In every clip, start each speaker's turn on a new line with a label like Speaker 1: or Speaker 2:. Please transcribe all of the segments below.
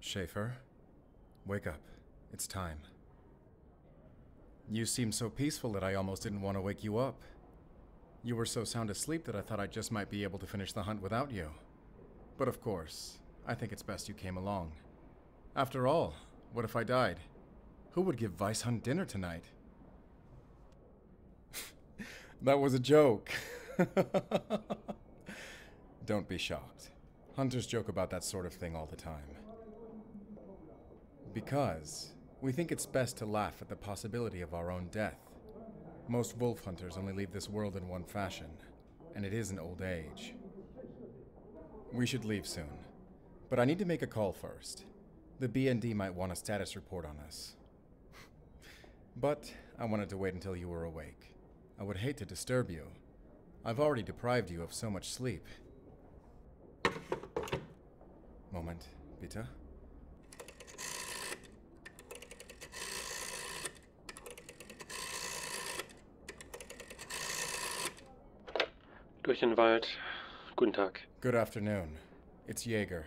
Speaker 1: Schaefer, wake up. It's time. You seemed so peaceful that I almost didn't want to wake you up. You were so sound asleep that I thought I just might be able to finish the hunt without you. But of course, I think it's best you came along. After all, what if I died? Who would give Weiss Hunt dinner tonight? That was a joke. Don't be shocked. Hunters joke about that sort of thing all the time. Because we think it's best to laugh at the possibility of our own death. Most wolf hunters only leave this world in one fashion, and it is an old age. We should leave soon, but I need to make a call first. The BND might want a status report on us. But I wanted to wait until you were awake. I would hate to disturb you. I've already deprived you of so much sleep. Moment, bitte.
Speaker 2: Durchdenwald, guten Tag.
Speaker 1: Good afternoon. It's Jäger.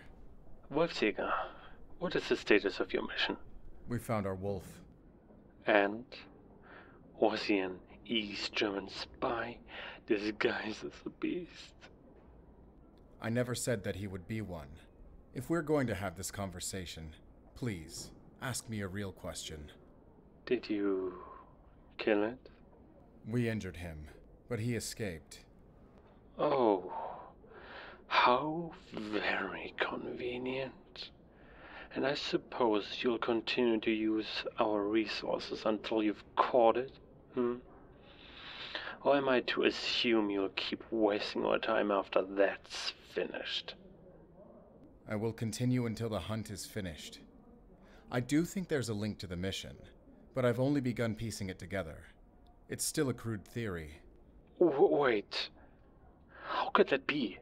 Speaker 2: Wolfsjäger, what is the status of your mission?
Speaker 1: We found our wolf.
Speaker 2: And? Was he an East German spy disguised as a beast?
Speaker 1: I never said that he would be one. If we're going to have this conversation, please, ask me a real question.
Speaker 2: Did you kill it?
Speaker 1: We injured him, but he escaped.
Speaker 2: Oh, how very convenient. And I suppose you'll continue to use our resources until you've caught it, Or am I to assume you'll keep wasting our time after that's finished?
Speaker 1: I will continue until the hunt is finished. I do think there's a link to the mission, but I've only begun piecing it together. It's still a crude theory.
Speaker 2: Wait. How could that be?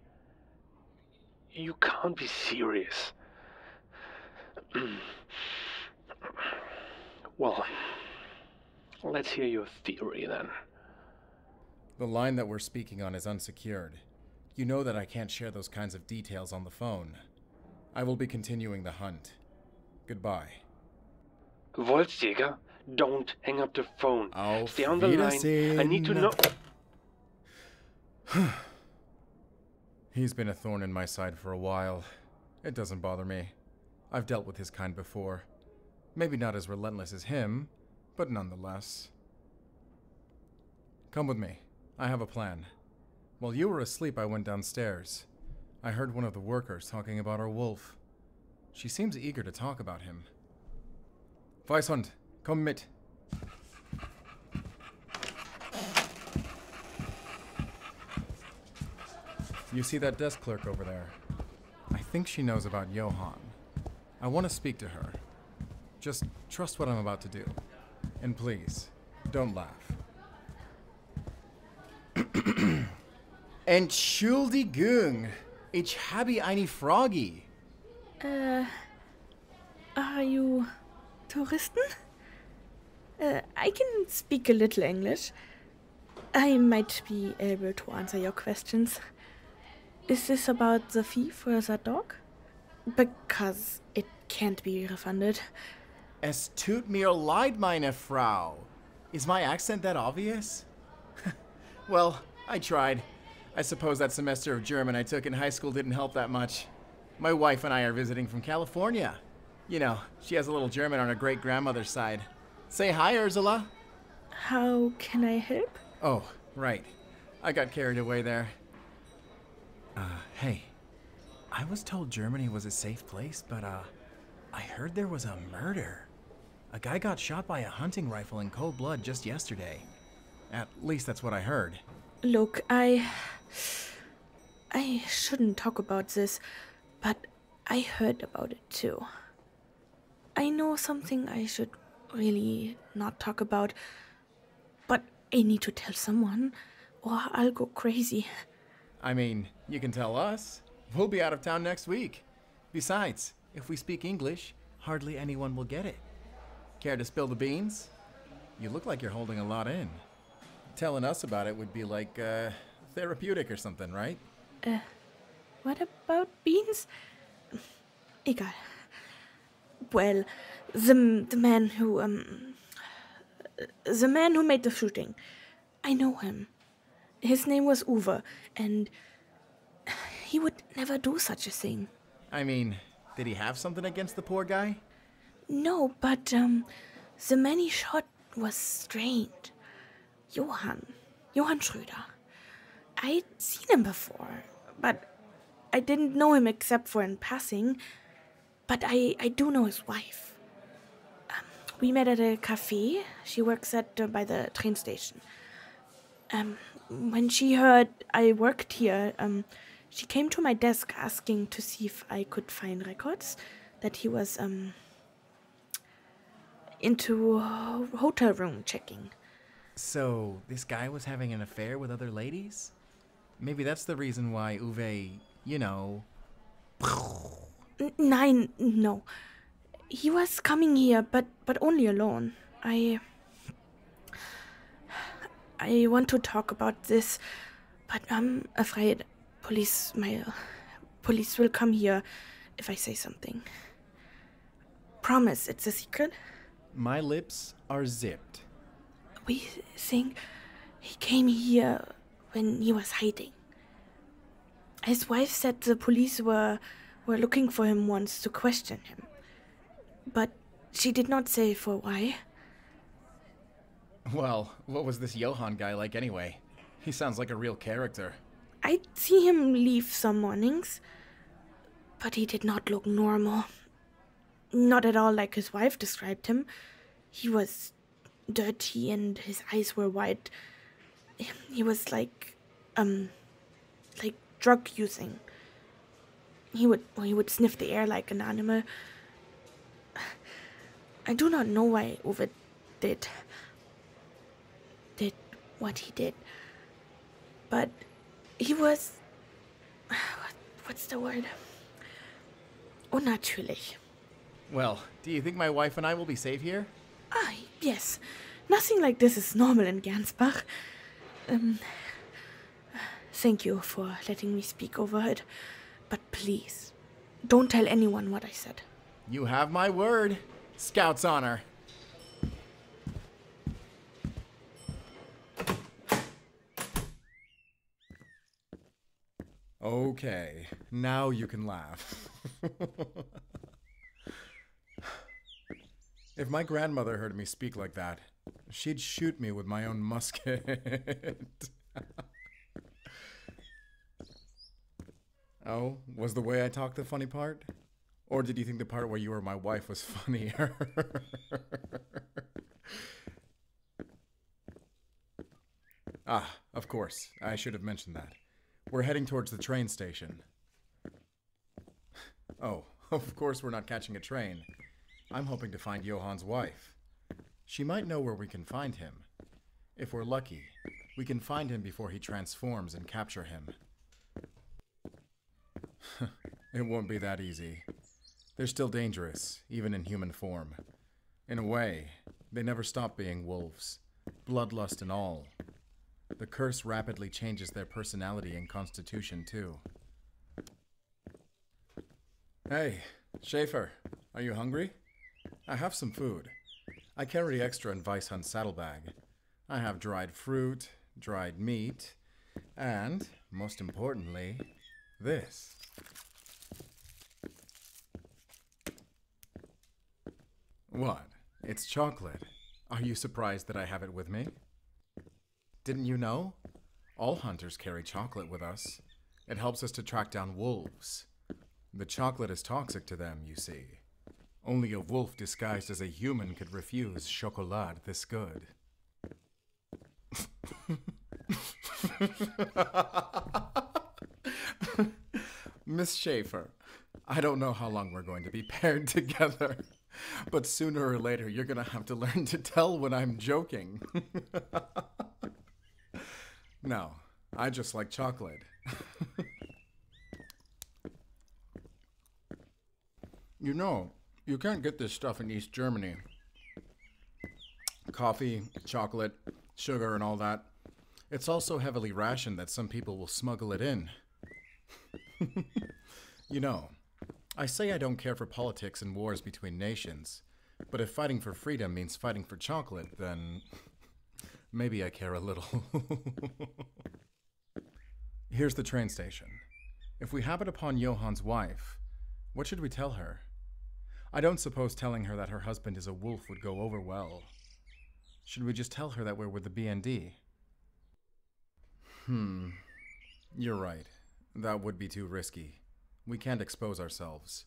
Speaker 2: You can't be serious. Well, let's hear your theory then.
Speaker 1: The line that we're speaking on is unsecured. You know that I can't share those kinds of details on the phone. I will be continuing the hunt. Goodbye.
Speaker 2: Wolfsjäger, don't hang up the phone.
Speaker 1: Auf
Speaker 2: Stay on the line.
Speaker 1: Wiedersehen.
Speaker 2: I need to know.
Speaker 1: He's been a thorn in my side for a while. It doesn't bother me. I've dealt with his kind before. Maybe not as relentless as him, but nonetheless. Come with me. I have a plan. While you were asleep, I went downstairs. I heard one of the workers talking about our wolf. She seems eager to talk about him. Weiss Hunt, komm mit. You see that desk clerk over there? I think she knows about Johann. I want to speak to her. Just trust what I'm about to do. And please, don't laugh. Entschuldigung, ich habe eine Frage.
Speaker 3: Are you Touristen? I can speak a little English. I might be able to answer your questions. Is this about the fee for the dog? Because it can't be refunded.
Speaker 1: Es tut mir leid, meine Frau. Is my accent that obvious? Well, I tried. I suppose that semester of German I took in high school didn't help that much. My wife and I are visiting from California. You know, she has a little German on her great-grandmother's side. Say hi, Ursula.
Speaker 3: How can I help?
Speaker 1: Oh, right. I got carried away there. Hey. I was told Germany was a safe place, but, I heard there was a murder. A guy got shot by a hunting rifle in cold blood just yesterday. At least that's what I heard.
Speaker 3: Look, I shouldn't talk about this, but I heard about it too. I know something I should really not talk about, but I need to tell someone, or I'll go crazy.
Speaker 1: I mean, you can tell us. We'll be out of town next week. Besides, if we speak English, hardly anyone will get it. Care to spill the beans? You look like you're holding a lot in. Telling us about it would be like, therapeutic or something, right?
Speaker 3: What about beans? Egal. Well, the man who made the shooting. I know him. His name was Uwe, and he would never do such a thing.
Speaker 1: I mean, did he have something against the poor guy?
Speaker 3: No, but the man he shot was strange. Johann Schröder. I'd seen him before, but I didn't know him except for in passing. But I do know his wife. We met at a cafe. She works by the train station. When she heard I worked here, she came to my desk asking to see if I could find records that he was into hotel room checking.
Speaker 1: So, this guy was having an affair with other ladies? Maybe that's the reason why Uwe, you know...
Speaker 3: Nein, no. He was coming here, but only alone. I want to talk about this, but I'm afraid police will come here if I say something. Promise it's a secret?
Speaker 1: My lips are zipped.
Speaker 3: We think he came here when he was hiding. His wife said the police were looking for him once to question him. But she did not say for why.
Speaker 1: Well, what was this Johann guy like anyway? He sounds like a real character.
Speaker 3: I'd see him leave some mornings, but he did not look normal. Not at all like his wife described him. He was dirty and his eyes were wide. He was like drug using. He would sniff the air like an animal. I do not know why Uwe did what he did. But he was... What's the word? Unnatürlich.
Speaker 1: Well, do you think my wife and I will be safe here?
Speaker 3: Ah, yes. Nothing like this is normal in Gernsbach. Thank you for letting me speak over it. But please, don't tell anyone what I said.
Speaker 1: You have my word. Scout's honor. Okay, now you can laugh. If my grandmother heard me speak like that, she'd shoot me with my own musket. Oh, was the way I talked the funny part? Or did you think the part where you were my wife was funnier? Ah, of course. I should have mentioned that. We're heading towards the train station. Oh, of course we're not catching a train. I'm hoping to find Johann's wife. She might know where we can find him. If we're lucky, we can find him before he transforms and capture him. It won't be that easy. They're still dangerous, even in human form. In a way, they never stop being wolves, bloodlust and all. The curse rapidly changes their personality and constitution, too. Hey, Schaefer, are you hungry? I have some food. I carry extra in Weisshand's saddlebag. I have dried fruit, dried meat, and, most importantly, this. What? It's chocolate. Are you surprised that I have it with me? Didn't you know? All hunters carry chocolate with us. It helps us to track down wolves. The chocolate is toxic to them, you see. Only a wolf disguised as a human could refuse chocolate this good. Miss Schaefer, I don't know how long we're going to be paired together, but sooner or later you're going to have to learn to tell when I'm joking. No, I just like chocolate. You know, you can't get this stuff in East Germany. Coffee, chocolate, sugar, and all that. It's also heavily rationed that some people will smuggle it in. You know, I say I don't care for politics and wars between nations, but if fighting for freedom means fighting for chocolate, then maybe I care a little. Here's the train station. If we happen upon Johann's wife, what should we tell her? I don't suppose telling her that her husband is a wolf would go over well. Should we just tell her that we're with the BND? You're right. That would be too risky. We can't expose ourselves.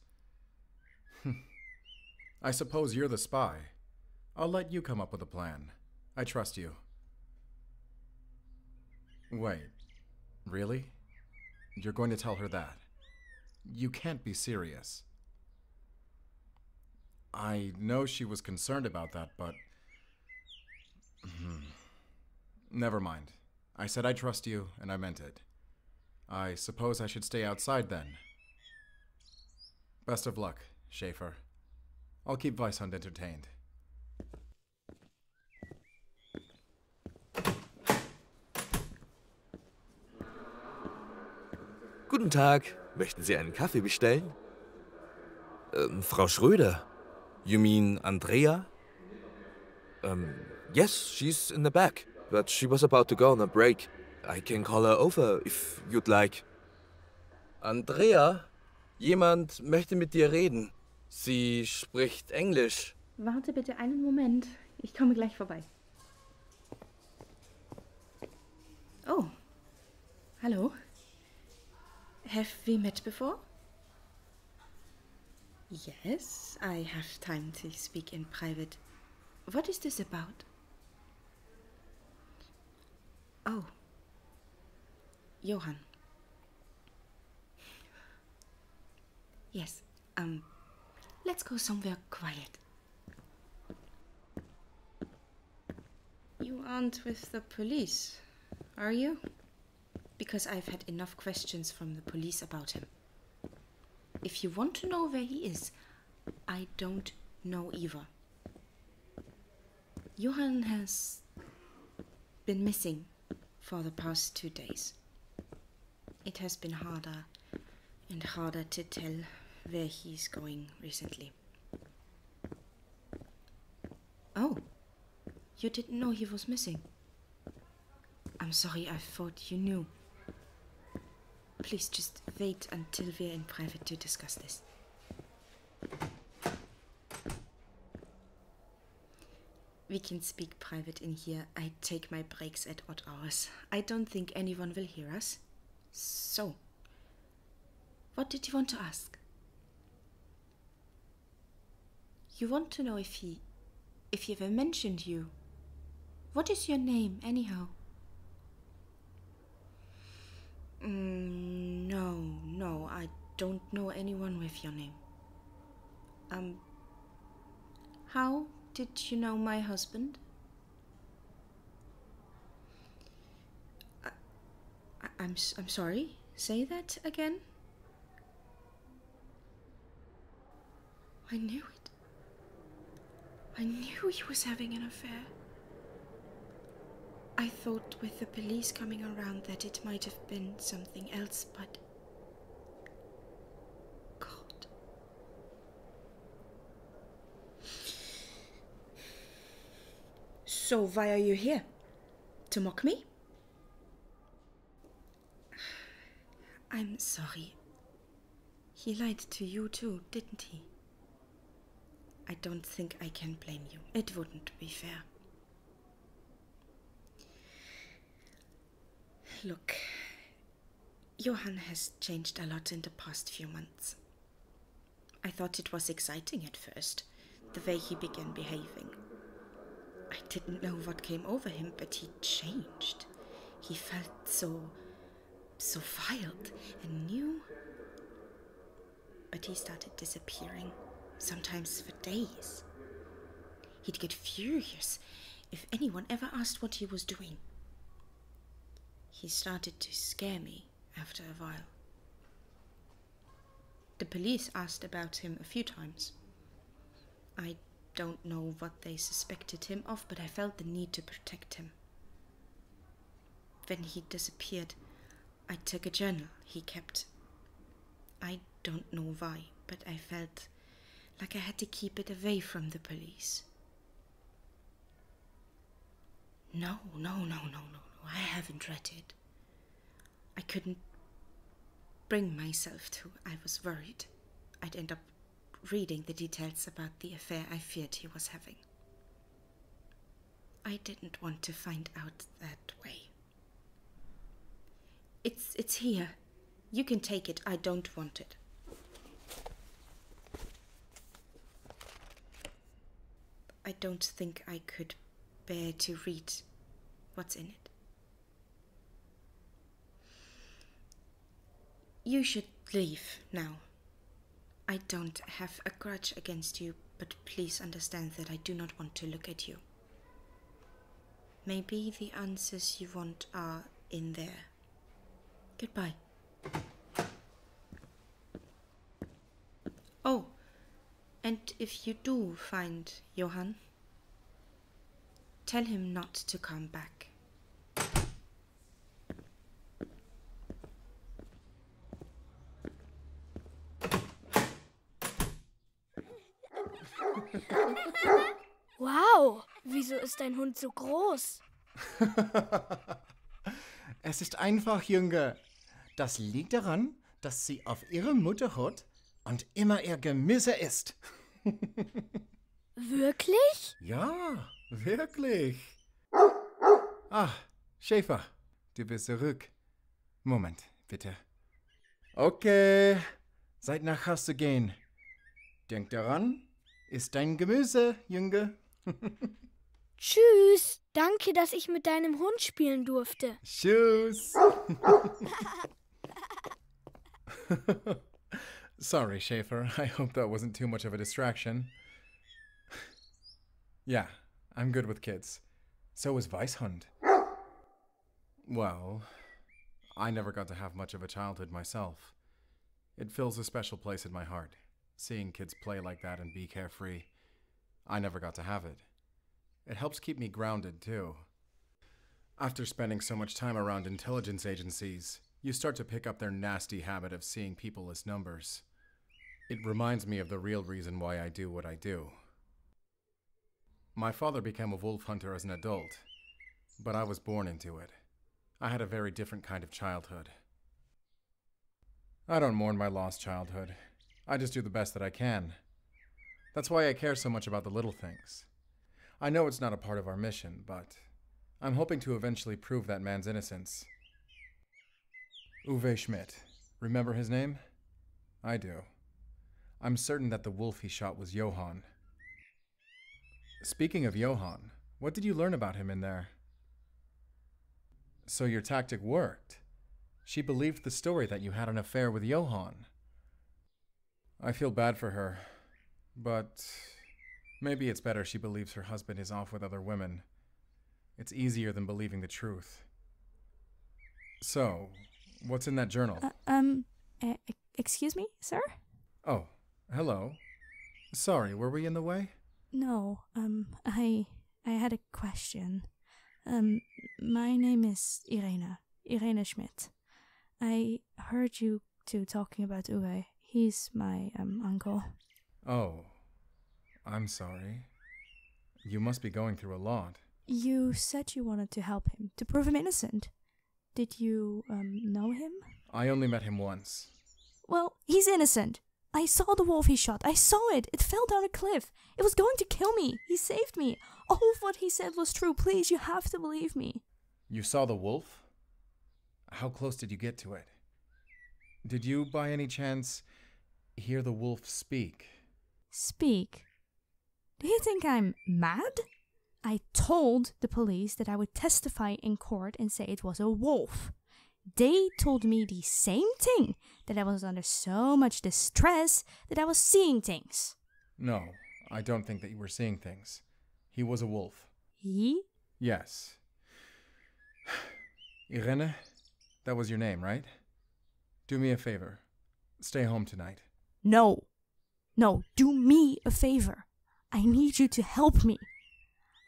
Speaker 1: I suppose you're the spy. I'll let you come up with a plan. I trust you. Wait. Really? You're going to tell her that? You can't be serious. I know she was concerned about that, but... Never mind. I said I trust you, and I meant it. I suppose I should stay outside then. Best of luck, Schaefer. I'll keep Weishund entertained.
Speaker 4: Guten Tag. Möchten Sie einen Kaffee bestellen? Frau Schröder. You mean Andrea? Yes, she's in the back, but she was about to go on a break. I can call her over if you'd like. Andrea, jemand möchte mit dir reden. Sie spricht Englisch.
Speaker 5: Warte bitte einen Moment. Ich komme gleich vorbei. Oh. Hallo. Have we met before? Yes, I have time to speak in private. What is this about? Oh. Johann. Yes, let's go somewhere quiet. You aren't with the police, are you? Because I've had enough questions from the police about him. If you want to know where he is, I don't know either. Johann has been missing for the past 2 days. It has been harder and harder to tell where he's going recently. Oh, you didn't know he was missing? I'm sorry, I thought you knew. Please just wait until we're in private to discuss this. We can speak private in here. I take my breaks at odd hours. I don't think anyone will hear us. So, what did you want to ask? You want to know if he ever mentioned you. What is your name, anyhow? No, I don't know anyone with your name. How did you know my husband? I'm sorry. Say that again. I knew it. I knew he was having an affair. I thought with the police coming around that it might have been something else, but... God. So why are you here? To mock me? I'm sorry. He lied to you too, didn't he? I don't think I can blame you. It wouldn't be fair. Look, Johann has changed a lot in the past few months. I thought it was exciting at first, the way he began behaving. I didn't know what came over him, but he changed. He felt so wild and new. But he started disappearing, sometimes for days. He'd get furious if anyone ever asked what he was doing. He started to scare me after a while. The police asked about him a few times. I don't know what they suspected him of, but I felt the need to protect him. When he disappeared, I took a journal he kept. I don't know why, but I felt like I had to keep it away from the police. No, I haven't read it. I couldn't bring myself to. I was worried I'd end up reading the details about the affair I feared he was having. I didn't want to find out that way. It's here. You can take it. I don't want it. I don't think I could bear to read what's in it. You should leave now. I don't have a grudge against you, but please understand that I do not want to look at you. Maybe the answers you want are in there. Goodbye. Oh, and if you do find Johann, tell him not to come back.
Speaker 6: Wow, wieso ist dein Hund so groß?
Speaker 1: Es ist einfach, Junge. Das liegt daran, dass sie auf ihre Mutter hört und immer ihr Gemüse isst.
Speaker 6: Wirklich?
Speaker 1: Ja, wirklich. Ah, Schäfer, du bist zurück. Moment, bitte. Okay, Zeit nach Hause gehen. Denk daran, isst dein Gemüse, Junge.
Speaker 6: Tschüss, danke, dass ich mit deinem Hund spielen durfte.
Speaker 1: Tschüss. Sorry, Schäfer. I hope that wasn't too much of a distraction. Yeah, I'm good with kids. So is Weishund. Well, I never got to have much of a childhood myself. It fills a special place in my heart, seeing kids play like that and be carefree. I never got to have it. It helps keep me grounded, too. After spending so much time around intelligence agencies, you start to pick up their nasty habit of seeing people as numbers. It reminds me of the real reason why I do what I do. My father became a wolf hunter as an adult, but I was born into it. I had a very different kind of childhood. I don't mourn my lost childhood. I just do the best that I can. That's why I care so much about the little things. I know it's not a part of our mission, but I'm hoping to eventually prove that man's innocence. Uwe Schmidt. Remember his name? I do. I'm certain that the wolf he shot was Johann. Speaking of Johann, what did you learn about him in there? So your tactic worked. She believed the story that you had an affair with Johann. I feel bad for her, but maybe it's better she believes her husband is off with other women. It's easier than believing the truth. So, what's in that journal?
Speaker 7: Excuse me, sir?
Speaker 1: Oh, hello. Sorry, were we in the way?
Speaker 7: No, I had a question. My name is Irene Schmidt. I heard you two talking about Uwe. He's my, uncle.
Speaker 1: Oh, I'm sorry. You must be going through a lot.
Speaker 7: You said you wanted to help him, to prove him innocent. Did you, know him?
Speaker 1: I only met him once.
Speaker 7: Well, he's innocent. I saw the wolf he shot. I saw it. It fell down a cliff. It was going to kill me. He saved me. All of what he said was true. Please, you have to believe me.
Speaker 1: You saw the wolf? How close did you get to it? Did you, by any chance, hear the wolf speak?
Speaker 7: Speak? Do you think I'm mad? I told the police that I would testify in court and say it was a wolf. They told me the same thing, that I was under so much distress that I was seeing things.
Speaker 1: No, I don't think that you were seeing things. He was a wolf.
Speaker 7: He?
Speaker 1: Yes. Irene, that was your name, right? Do me a favor. Stay home tonight.
Speaker 7: No. No, do me a favor. I need you to help me.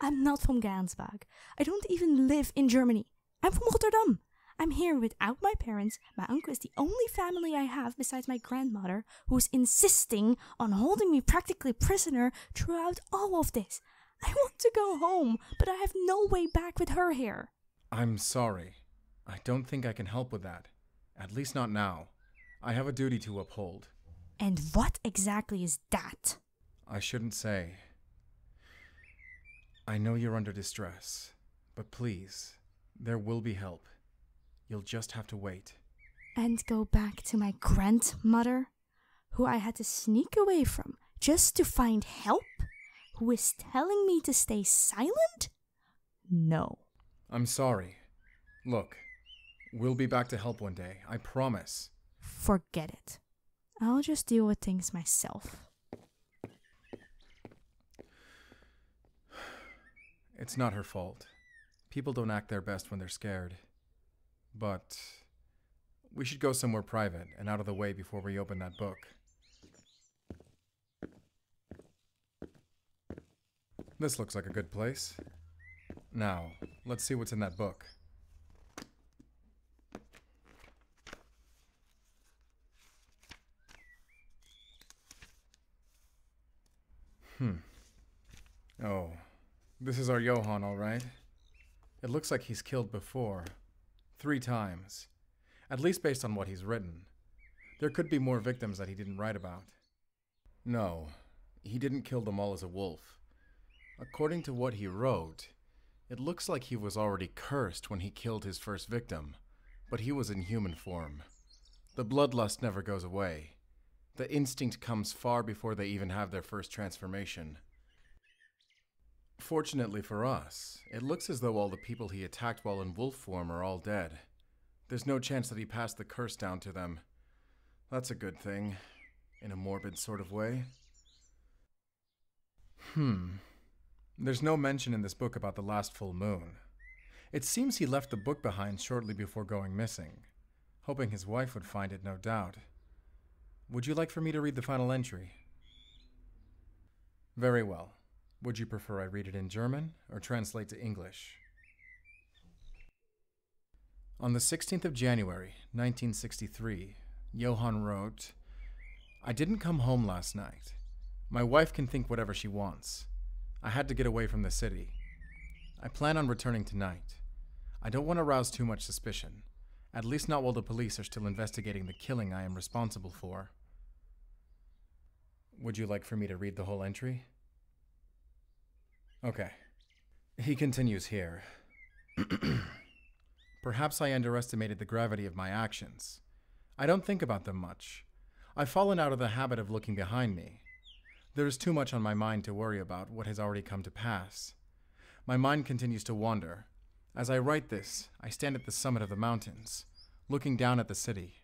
Speaker 7: I'm not from Gernsbach. I don't even live in Germany. I'm from Rotterdam. I'm here without my parents. My uncle is the only family I have besides my grandmother, who's insisting on holding me practically prisoner throughout all of this. I want to go home, but I have no way back with her here.
Speaker 1: I'm sorry. I don't think I can help with that. At least not now. I have a duty to uphold.
Speaker 7: And what exactly is that?
Speaker 1: I shouldn't say. I know you're under distress, but please, there will be help. You'll just have to wait.
Speaker 7: And go back to my grandmother, who I had to sneak away from just to find help? Who is telling me to stay silent? No.
Speaker 1: I'm sorry. Look, we'll be back to help one day, I promise.
Speaker 7: Forget it. I'll just deal with things myself.
Speaker 1: It's not her fault. People don't act their best when they're scared. But we should go somewhere private and out of the way before we open that book. This looks like a good place. Now, let's see what's in that book. Oh, this is our Johann, all right. It looks like he's killed before. 3 times. At least based on what he's written. There could be more victims that he didn't write about. No, he didn't kill them all as a wolf. According to what he wrote, it looks like he was already cursed when he killed his first victim, but he was in human form. The bloodlust never goes away. The instinct comes far before they even have their first transformation. Fortunately for us, it looks as though all the people he attacked while in wolf form are all dead. There's no chance that he passed the curse down to them. That's a good thing, in a morbid sort of way. There's no mention in this book about the last full moon. It seems he left the book behind shortly before going missing, hoping his wife would find it, no doubt. Would you like for me to read the final entry? Very well. Would you prefer I read it in German or translate to English? On the 16th of January, 1963, Johann wrote, I didn't come home last night. My wife can think whatever she wants. I had to get away from the city. I plan on returning tonight. I don't want to rouse too much suspicion, at least not while the police are still investigating the killing I am responsible for. Would you like for me to read the whole entry? Okay. He continues here. Perhaps I underestimated the gravity of my actions. I don't think about them much. I've fallen out of the habit of looking behind me. There is too much on my mind to worry about what has already come to pass. My mind continues to wander. As I write this, I stand at the summit of the mountains, looking down at the city.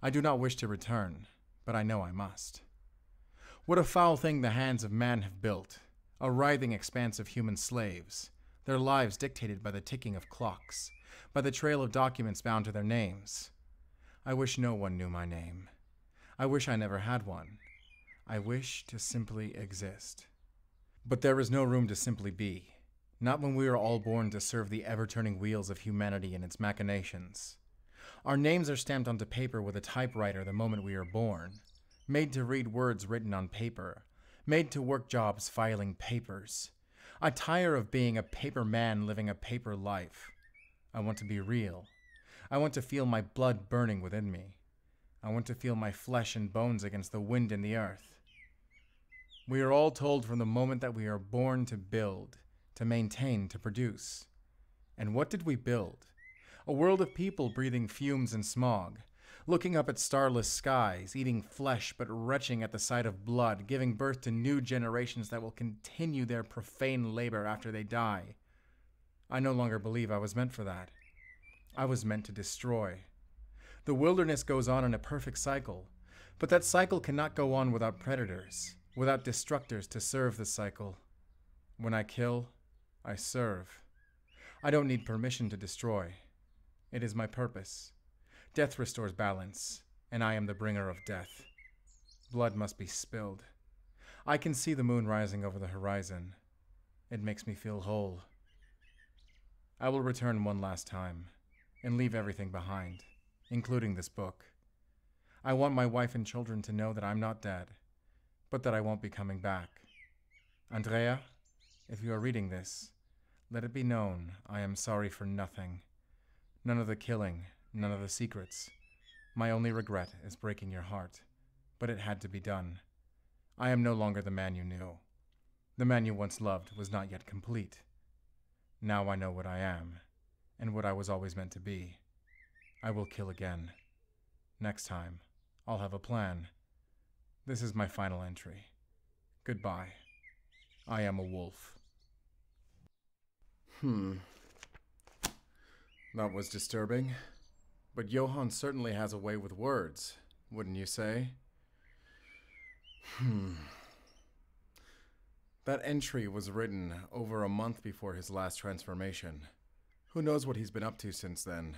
Speaker 1: I do not wish to return, but I know I must. What a foul thing the hands of man have built, a writhing expanse of human slaves, their lives dictated by the ticking of clocks, by the trail of documents bound to their names. I wish no one knew my name. I wish I never had one. I wish to simply exist. But there is no room to simply be, not when we are all born to serve the ever-turning wheels of humanity and its machinations. Our names are stamped onto paper with a typewriter the moment we are born, made to read words written on paper, made to work jobs filing papers. I tire of being a paper man living a paper life. I want to be real. I want to feel my blood burning within me. I want to feel my flesh and bones against the wind and the earth. We are all told from the moment that we are born to build, to maintain, to produce. And what did we build? A world of people breathing fumes and smog, looking up at starless skies, eating flesh but retching at the sight of blood, giving birth to new generations that will continue their profane labor after they die. I no longer believe I was meant for that. I was meant to destroy. The wilderness goes on in a perfect cycle, but that cycle cannot go on without predators, without destructors to serve the cycle. When I kill, I serve. I don't need permission to destroy. It is my purpose. Death restores balance, and I am the bringer of death. Blood must be spilled. I can see the moon rising over the horizon. It makes me feel whole. I will return one last time, and leave everything behind, including this book. I want my wife and children to know that I'm not dead, but that I won't be coming back. Andrea, if you are reading this, let it be known I am sorry for nothing. None of the killing, none of the secrets. My only regret is breaking your heart, but it had to be done. I am no longer the man you knew. The man you once loved was not yet complete. Now I know what I am, and what I was always meant to be. I will kill again. Next time, I'll have a plan. This is my final entry. Goodbye. I am a wolf. That was disturbing. But Johann certainly has a way with words, wouldn't you say? That entry was written over a month before his last transformation. Who knows what he's been up to since then?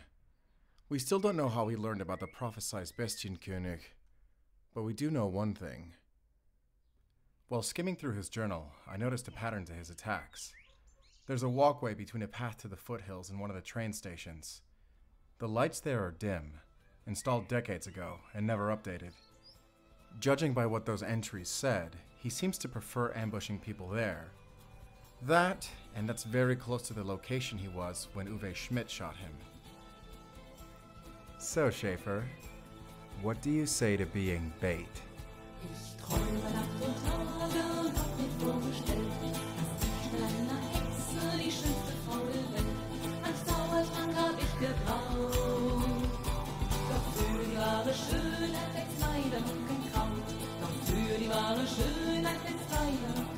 Speaker 1: We still don't know how he learned about the prophesied Bestienkönig, but we do know one thing. While skimming through his journal, I noticed a pattern to his attacks. There's a walkway between a path to the foothills and one of the train stations. The lights there are dim, installed decades ago and never updated. Judging by what those entries said, he seems to prefer ambushing people there. And that's very close to the location he was when Uwe Schmidt shot him. So, Schaefer, what do you say to being bait?
Speaker 8: Ich träume Nacht und Tage und hab mir vorgestellt, dass ich mit einer Hexe die schönste Frau der Welt. Als Zaubertrank hab ich gebraucht. Doch für die wahre Schönheit wird's leider kein Kraut. Doch für die wahre Schönheit wird's leider